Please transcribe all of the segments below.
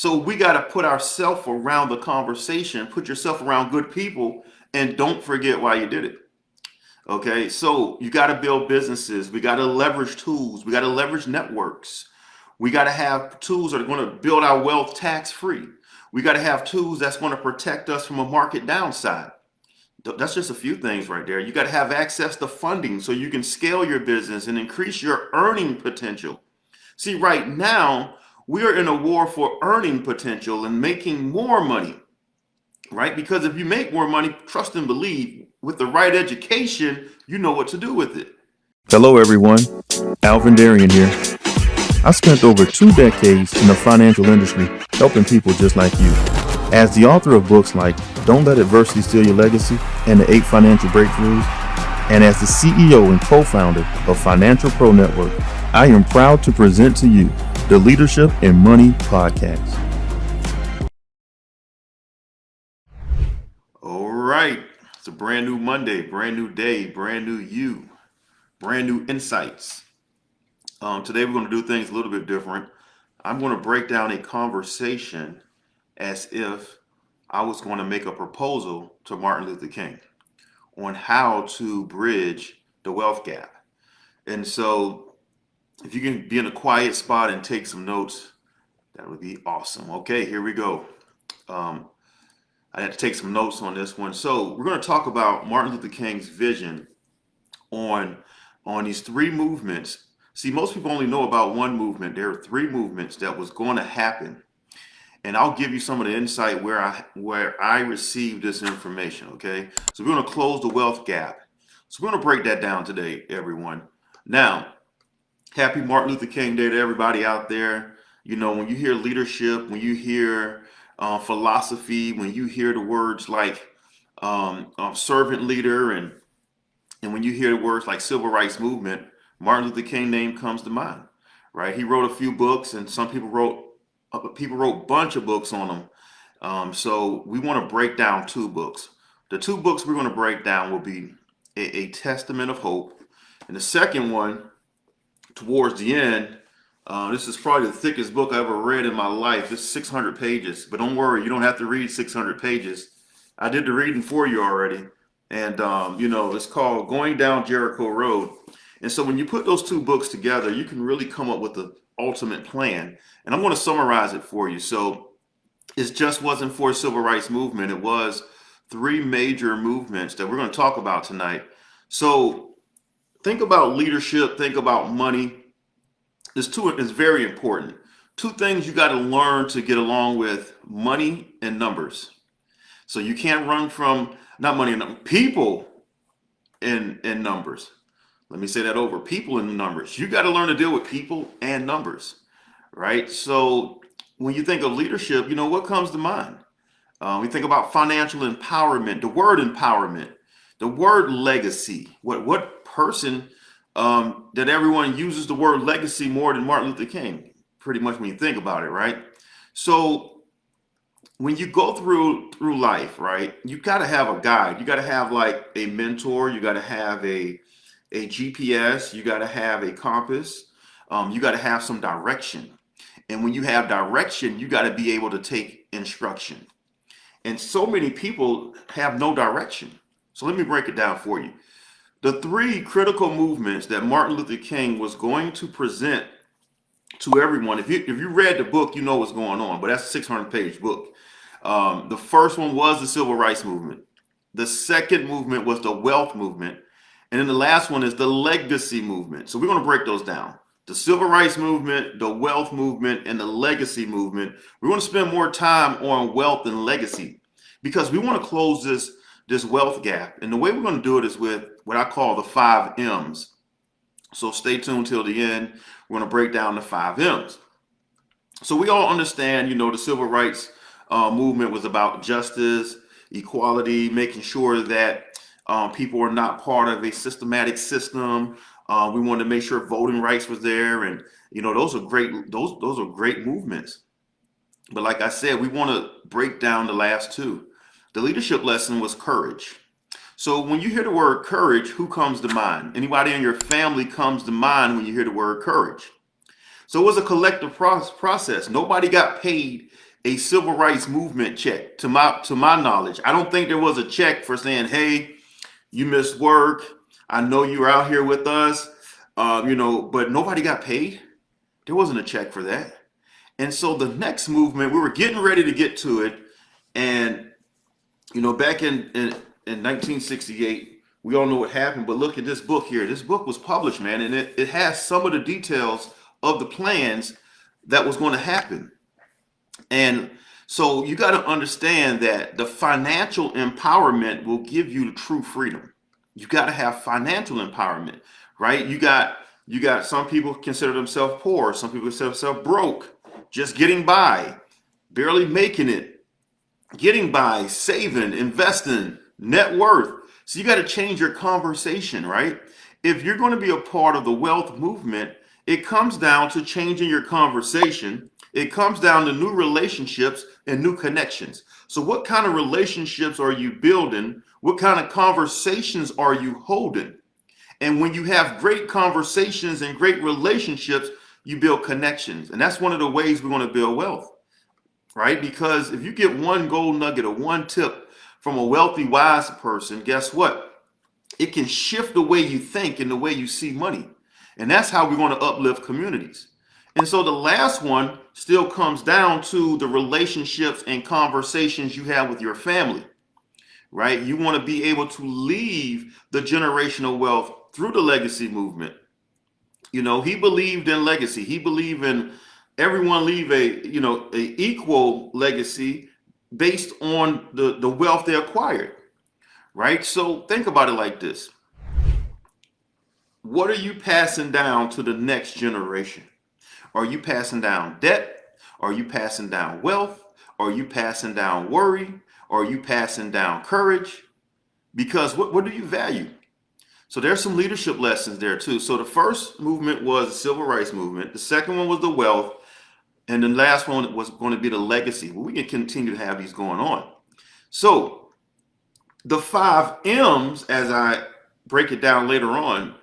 So we got to put ourselves around the conversation, put yourself around good people, and don't forget why you did it. Okay, so you got to build businesses. We got to leverage tools. We got to leverage networks. We got to have tools that are going to build our wealth tax free. We got to have tools that's going to protect us from a market downside. That's just a few things right there. You got to have access to funding so you can scale your business and increase your earning potential. See, right now, we are in a war for earning potential and making more money, right? Because if you make more money, trust and believe, with the right education, you know what to do with it. Hello, everyone. Alvin Darian here. I spent over 2 decades in the financial industry helping people just like you. As the author of books like Don't Let Adversity Steal Your Legacy and the 8 Financial Breakthroughs, and as the CEO and co-founder of Financial Pro Network, I am proud to present to you the Leadership and Money Podcast. All right. It's a brand new Monday, brand new day, brand new you, brand new insights. Today we're going to do things a little bit different. I'm going to break down a conversation as if I was going to make a proposal to Martin Luther King on how to bridge the wealth gap. And so if you can be in a quiet spot and take some notes, that would be awesome. Okay, here we go. I had to take some notes on this one. So we're going to talk about Martin Luther King's vision on these 3 movements. See, most people only know about one movement. There are 3 movements that was going to happen, and I'll give you some of the insight where I received this information. Okay, so we're going to close the wealth gap. So we're going to break that down today, everyone. Now, happy Martin Luther King Day to everybody out there. You know, when you hear leadership, when you hear philosophy, when you hear the words like servant leader, and when you hear the words like civil rights movement, Martin Luther King name comes to mind, right? He wrote a few books, and some people wrote a bunch of books on them. So we want to break down 2 books. The 2 books we're going to break down will be a Testament of Hope, and the second one, towards the end, this is probably the thickest book I ever read in my life. It's 600 pages, but don't worry, you don't have to read 600 pages. I did the reading for you already. And, it's called Going Down Jericho Road. And so when you put those 2 books together, you can really come up with the ultimate plan. And I'm going to summarize it for you. So it just wasn't for civil rights movement. It was 3 major movements that we're going to talk about tonight. So think about leadership, think about money. This 2 is very important. 2 things you got to learn to get along with: money and numbers. So you can't run from, not money and numbers, people and numbers. Let me say that over: people and numbers. You got to learn to deal with people and numbers, right? So when you think of leadership, what comes to mind? We think about financial empowerment, the word empowerment, the word legacy. What person that everyone uses the word legacy more than Martin Luther King? Pretty much, when you think about it, right? So when you go through life, right, you got to have a guide. You got to have like a mentor. You got to have a GPS. You got to have a compass. You got to have some direction. And when you have direction, you got to be able to take instruction. And so many people have no direction. So let me break it down for you. The 3 critical movements that Martin Luther King was going to present to everyone. If you read the book, you know what's going on, but that's a 600-page book. The first one was the civil rights movement. The second movement was the wealth movement. And then the last one is the legacy movement. So we're going to break those down: the civil rights movement, the wealth movement, and the legacy movement. We're going to spend more time on wealth and legacy because we want to close this wealth gap. And the way we're going to do it is with what I call the 5 M's. So stay tuned till the end. We're going to break down the 5 M's. So we all understand, the civil rights movement was about justice, equality, making sure that people are not part of a systematic system. We wanted to make sure voting rights was there, and those are great. Those are great movements. But like I said, we want to break down the last 2. The leadership lesson was courage. So when you hear the word courage, who comes to mind? Anybody in your family comes to mind when you hear the word courage? So it was a collective process. Nobody got paid a civil rights movement check. To my knowledge, I don't think there was a check for saying, "Hey, you missed work. I know you're out here with us, but nobody got paid." There wasn't a check for that. And so the next movement, we were getting ready to get to it, and back in 1968, we all know what happened. But look at this book here. This book was published, man, and it has some of the details of the plans that was going to happen. And so you got to understand that the financial empowerment will give you the true freedom. You got to have financial empowerment, right? You got some people consider themselves poor, some people consider themselves broke, just getting by, barely making it, getting by, saving, investing, net worth. So you got to change your conversation, right? If you're going to be a part of the wealth movement, it comes down to changing your conversation. It comes down to new relationships and new connections. So what kind of relationships are you building? What kind of conversations are you holding? And when you have great conversations and great relationships, you build connections. And that's one of the ways we want to build wealth, right? Because if you get one gold nugget or one tip from a wealthy, wise person, guess what? It can shift the way you think and the way you see money. And that's how we're going to uplift communities. And so the last one still comes down to the relationships and conversations you have with your family, right? You want to be able to leave the generational wealth through the legacy movement. He believed in legacy. He believed in everyone leave a equal legacy based on the wealth they acquired, right? So think about it like this. What are you passing down to the next generation? Are you passing down debt? Are you passing down wealth? Are you passing down worry? Are you passing down courage? Because what do you value? So there's some leadership lessons there too. So the first movement was the civil rights movement. The second one was the wealth. And the last one was going to be the legacy. Well, we can continue to have these going on. So the 5 M's, as I break it down later on,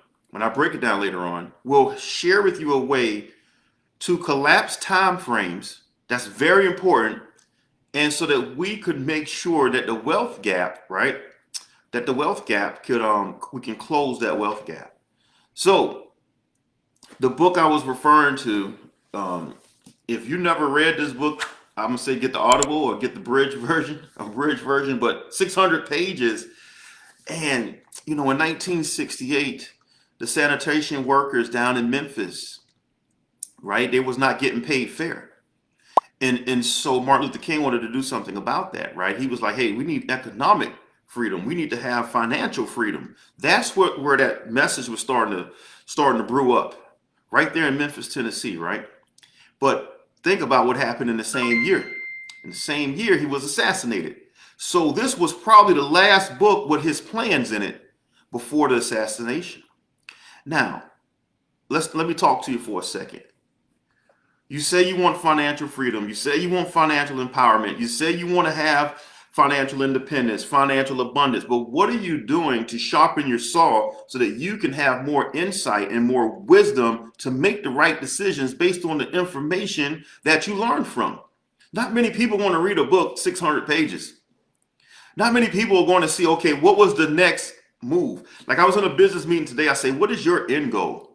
will share with you a way to collapse time frames. That's very important. And so that we could make sure that the wealth gap, right? That the wealth gap we can close that wealth gap. So the book I was referring to, if you never read this book, I'm gonna say get the Audible or get the Bridge version, but 600 pages. And in 1968, the sanitation workers down in Memphis, right? They was not getting paid fair. And so Martin Luther King wanted to do something about that, right? He was like, hey, we need economic freedom. We need to have financial freedom. That's where that message was starting to brew up, right there in Memphis, Tennessee, right? But think about what happened in the same year. In the same year, he was assassinated. So this was probably the last book with his plans in it before the assassination. Now, let me talk to you for a second. You say you want financial freedom. You say you want financial empowerment. You say you want to have financial independence, financial abundance. But what are you doing to sharpen your saw so that you can have more insight and more wisdom to make the right decisions based on the information that you learned from? Not many people want to read a book 600 pages. Not many people are going to see, okay, what was the next move? Like I was in a business meeting today. I say, what is your end goal?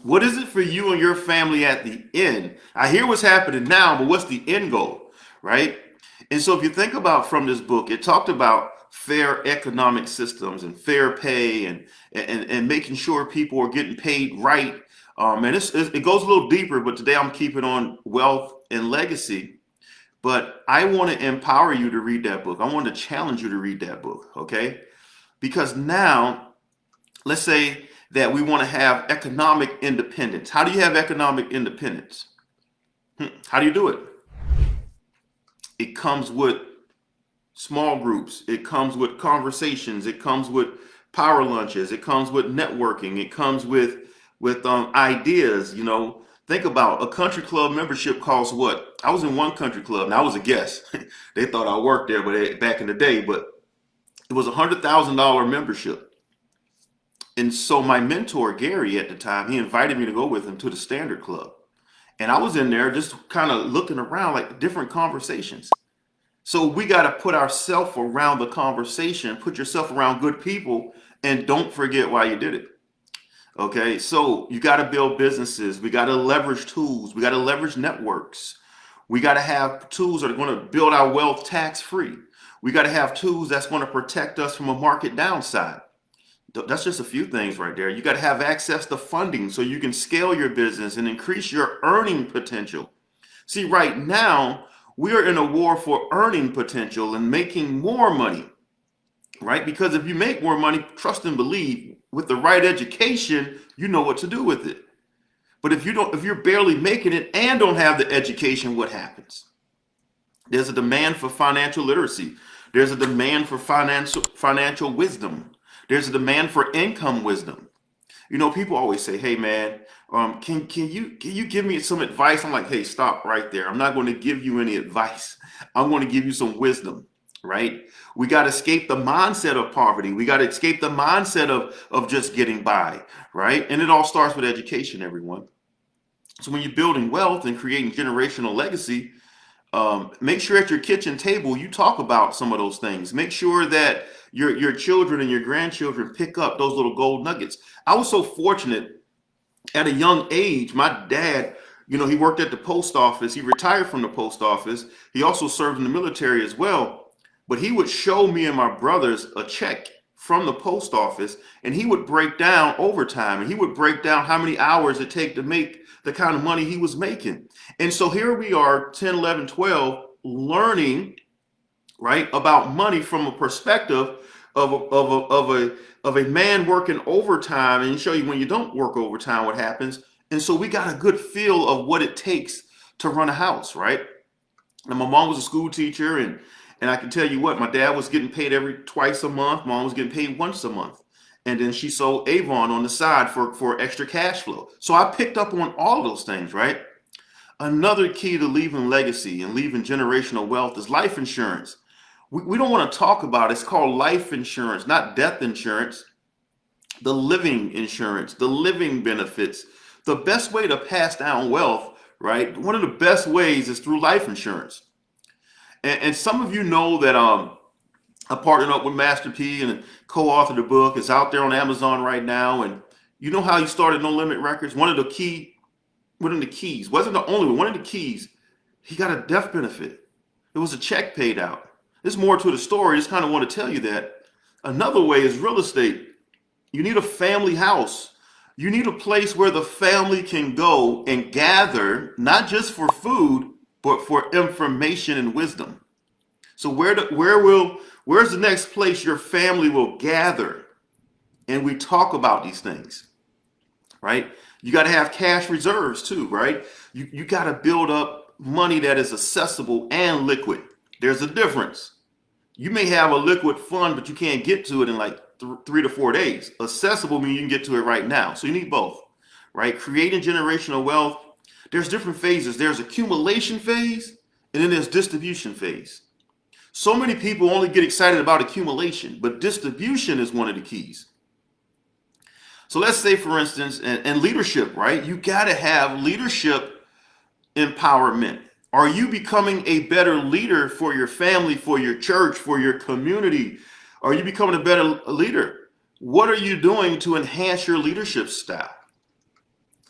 What is it for you and your family at the end? I hear what's happening now, but what's the end goal, right? And so if you think about from this book, it talked about fair economic systems and fair pay and making sure people are getting paid right. And it goes a little deeper, but today I'm keeping on wealth and legacy. But I want to empower you to read that book. I want to challenge you to read that book, okay? Because now, let's say that we want to have economic independence. How do you have economic independence? How do you do it? It comes with small groups. It comes with conversations. It comes with power lunches. It comes with networking. It comes with ideas. Think about a country club membership costs what? I was in one country club and I was a guest. They thought I worked there, but back in the day, but it was $100,000 membership. And so my mentor, Gary, at the time, he invited me to go with him to the Standard Club. And I was in there just kind of looking around like different conversations. So we got to put ourselves around the conversation, put yourself around good people, and don't forget why you did it. Okay, so you got to build businesses. We got to leverage tools. We got to leverage networks. We got to have tools that are going to build our wealth tax free. We got to have tools that's going to protect us from a market downside. That's just a few things right there. You got to have access to funding so you can scale your business and increase your earning potential. See, right now, we are in a war for earning potential and making more money, right? Because if you make more money, trust and believe, with the right education, you know what to do with it. But if you're barely making it and don't have the education, what happens? There's a demand for financial literacy. There's a demand for financial wisdom. There's a demand for income wisdom. You know, people always say, "Hey, man, can you give me some advice?" I'm like, "Hey, stop right there. I'm not going to give you any advice. I'm going to give you some wisdom." Right? We got to escape the mindset of poverty. We got to escape the mindset of just getting by. Right? And it all starts with education, everyone. So when you're building wealth and creating generational legacy, make sure at your kitchen table you talk about some of those things. Make sure that your children and your grandchildren pick up those little gold nuggets. I was so fortunate at a young age. My dad, you know, he worked at the post office. He retired from the post office. He also served in the military as well. But he would show me and my brothers a check from the post office, and he would break down overtime, and he would break down how many hours it take to make the kind of money he was making. And so here we are, 10, 11, 12, learning, right, about money from a perspective of a man working overtime, and show you when you don't work overtime what happens. And so we got a good feel of what it takes to run a house, right? And my mom was a school teacher, and I can tell you what, my dad was getting paid every twice a month. Mom was getting paid once a month. And then she sold Avon on the side for extra cash flow. So I picked up on all of those things, right? Another key to leaving legacy and leaving generational wealth is life insurance. We don't want to talk about it. It's called life insurance, not death insurance. The living insurance, the living benefits. The best way to pass down wealth, right? One of the best ways is through life insurance. And some of you know that I partnered up with Master P and co-authored the book. It's out there on Amazon right now. And you know how he started No Limit Records? One of the keys, wasn't the only one of the keys, he got a death benefit. It was a check paid out. There's more to the story. I just kind of want to tell you that. Another way is real estate. You need a family house. You need a place where the family can go and gather, not just for food, but for information and wisdom. So where's the next place your family will gather and we talk about these things, right? You got to have cash reserves too, right? You got to build up money that is accessible and liquid. There's a difference. You may have a liquid fund, but you can't get to it in like 3 to 4 days. Accessible means you can get to it right now. So you need both, right? Creating generational wealth. There's different phases. There's accumulation phase, and then there's distribution phase. So many people only get excited about accumulation, but distribution is one of the keys. So let's say, for instance, and leadership, right? You got to have leadership empowerment. Are you becoming a better leader for your family, for your church, for your community? Are you becoming a better leader? What are you doing to enhance your leadership style?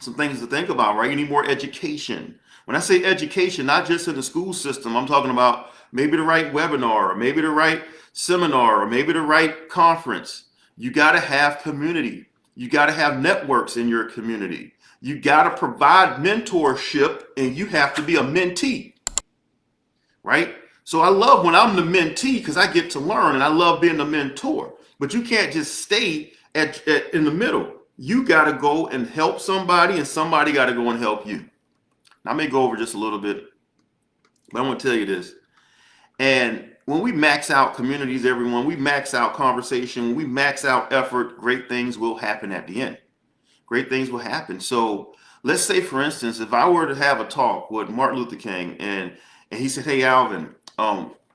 Some things to think about, right? You need more education. When I say education, not just in the school system, I'm talking about maybe the right webinar, or maybe the right seminar, or maybe the right conference. You got to have community. You got to have networks in your community. You got to provide mentorship, and you have to be a mentee, right? So I love when I'm the mentee because I get to learn, and I love being the mentor. But you can't just stay in the middle. You got to go and help somebody, and somebody got to go and help you. Now, I may go over just a little bit, but I want to tell you this. And when we max out communities, everyone, we max out conversation, when we max out effort, great things will happen at the end. Great things will happen. So let's say, for instance, if I were to have a talk with Martin Luther King, and he said, "Hey, Alvin,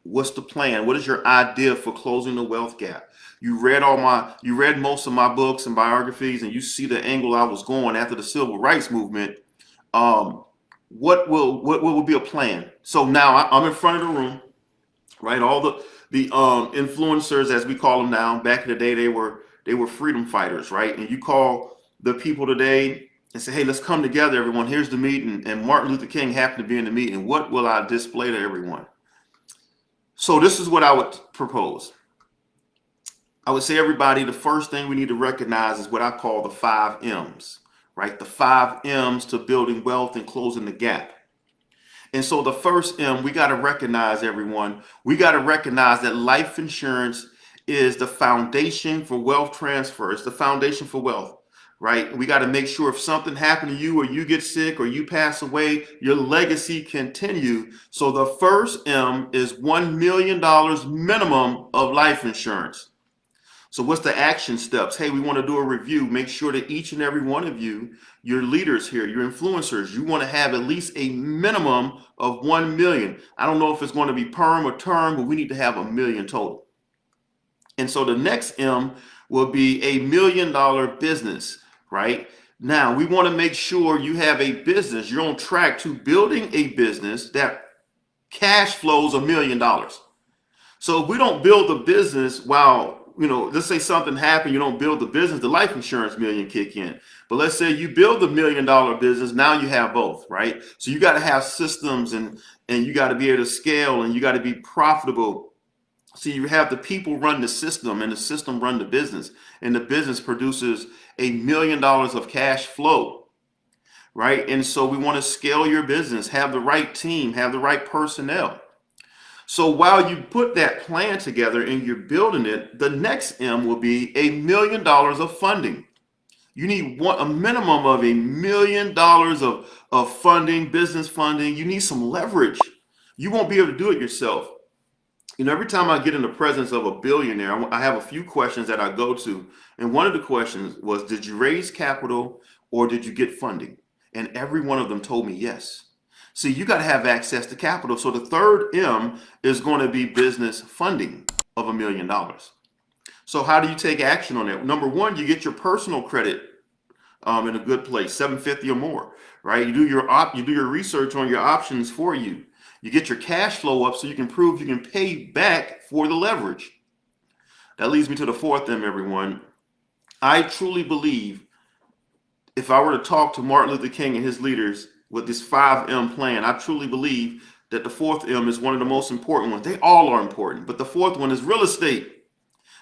what's the plan? What is your idea for closing the wealth gap? You read most of my books and biographies, and you see the angle I was going after the civil rights movement. what will be a plan? So now I'm in front of the room, right? All the influencers, as we call them now. Back in the day, they were freedom fighters, right? And you call the people today and say, hey, let's come together, everyone. Here's the meeting, and Martin Luther King happened to be in the meeting. What will I display to everyone? So this is what I would propose. I would say, everybody, the first thing we need to recognize is what I call the 5 M's, right? The 5 M's to building wealth and closing the gap. And so the first M, we got to recognize, everyone, we got to recognize that life insurance is the foundation for wealth transfer. It's the foundation for wealth, right? We got to make sure if something happened to you, or you get sick, or you pass away, your legacy continue. So the first M is $1 million minimum of life insurance. So what's the action steps? Hey, we want to do a review. Make sure that each and every one of you, your leaders here, your influencers, you want to have at least a minimum of 1 million. I don't know if it's going to be perm or term, but we need to have a million total. And so the next M will be $1 million business, right? Now we want to make sure you have a business. You're on track to building a business that cash flows $1 million. So if we don't build a business while, let's say something happened, you don't build the business, the life insurance million kick in. But let's say you build the $1 million business, now you have both, right? So you got to have systems, and you got to be able to scale, and you got to be profitable. So you have the people run the system, and the system run the business, and the business produces $1 million of cash flow, right? And so we want to scale your business, have the right team, have the right personnel. So while you put that plan together and you're building it, the next M will be $1 million of funding. You need a minimum of $1 million of funding, business funding. You need some leverage. You won't be able to do it yourself. Every time I get in the presence of a billionaire, I have a few questions that I go to. And one of the questions was, did you raise capital or did you get funding? And every one of them told me yes. See, you got to have access to capital. So the third M is going to be business funding of $1 million. So how do you take action on that? Number one, you get your personal credit in a good place, 750 or more, right? You do your research on your options for you. You get your cash flow up so you can prove you can pay back for the leverage. That leads me to the fourth M, everyone. I truly believe if I were to talk to Martin Luther King and his leaders with this 5M plan, I truly believe that the fourth M is one of the most important ones. They all are important, but the fourth one is real estate.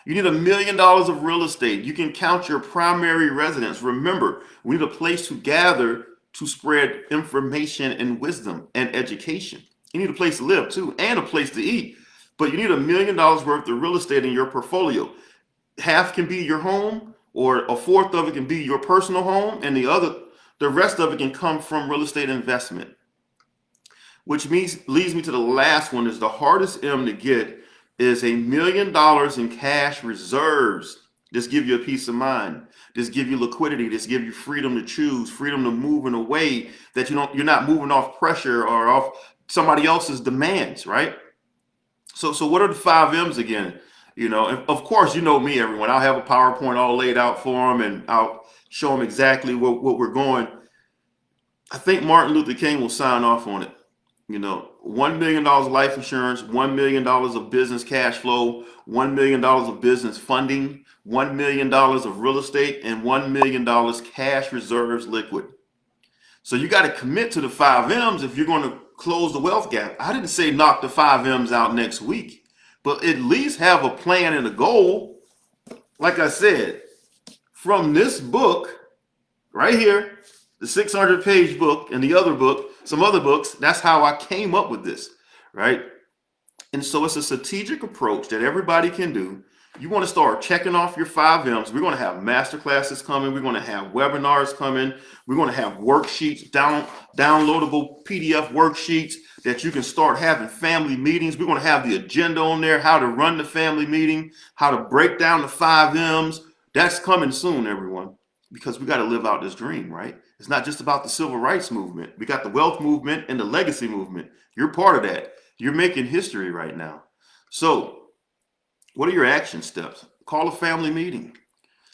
You need $1 million of real estate. You can count your primary residence. Remember, we need a place to gather to spread information and wisdom and education. You need a place to live too, and a place to eat. But you need $1 million worth of real estate in your portfolio. Half can be your home, or a fourth of it can be your personal home, and the rest of it can come from real estate investment. Which leads me to the last one, is the hardest M to get, is $1 million in cash reserves. Just give you a peace of mind. Just give you liquidity. Just give you freedom to choose, freedom to move in a way that you're not moving off pressure or off somebody else's demands, right? So what are the 5 M's again? And of course, you know me, everyone. I'll have a PowerPoint all laid out for them, and I'll show them exactly what we're going. I think Martin Luther King will sign off on it. $1 million life insurance, $1 million of business cash flow, $1 million of business funding, $1 million of real estate, and $1 million cash reserves liquid. So you got to commit to the 5 M's if you're going to close the wealth gap. I didn't say knock the 5 M's out next week, but at least have a plan and a goal. Like I said, from this book right here, the 600-page book, and the other book, some other books, that's how I came up with this, right? And so it's a strategic approach that everybody can do. You want to start checking off your 5 M's. We're going to have master classes coming. We're going to have webinars coming. We're going to have worksheets, downloadable PDF worksheets that you can start having family meetings. We're going to have the agenda on there, how to run the family meeting, how to break down the 5 M's. That's coming soon, everyone, because we got to live out this dream, right? It's not just about the civil rights movement. We got the wealth movement and the legacy movement. You're part of that. You're making history right now. So what are your action steps? Call a family meeting.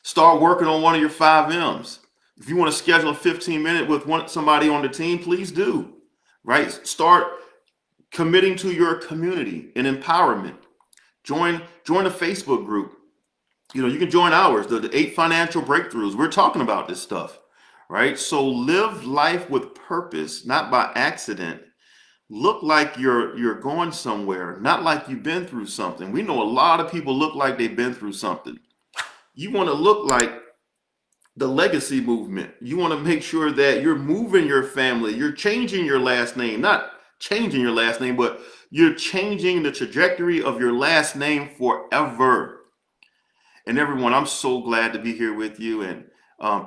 Start working on one of your 5 M's. If you want to schedule a 15-minute with somebody on the team, please do. right? Start committing to your community and empowerment. Join a Facebook group. You can join ours, the 8 financial breakthroughs. We're talking about this stuff, right? So live life with purpose, not by accident. Look like you're going somewhere, not like you've been through something. We know a lot of people look like they've been through something. You want to look like the legacy movement. You want to make sure that you're moving your family, you're changing your last name, not changing your last name, but you're changing the trajectory of your last name forever. And everyone, I'm so glad to be here with you, and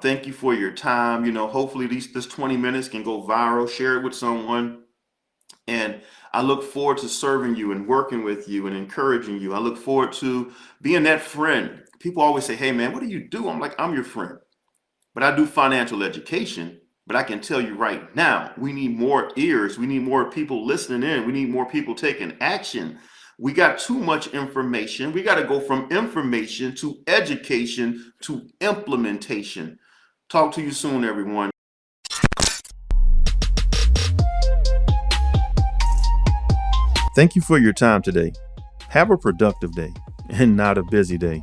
thank you for your time. Hopefully this 20 minutes can go viral. Share it with someone. And I look forward to serving you and working with you and encouraging you. I look forward to being that friend. People always say, hey man, what do you do? I'm like, I'm your friend. But I do financial education. But I can tell you right now, we need more ears. We need more people listening in. We need more people taking action. We got too much information. We got to go from information to education to implementation. Talk to you soon, everyone. Thank you for your time today. Have a productive day and not a busy day.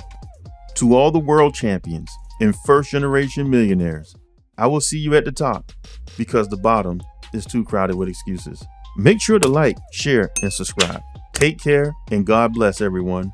To all the world champions and first-generation millionaires, I will see you at the top because the bottom is too crowded with excuses. Make sure to like, share, and subscribe. Take care and God bless everyone.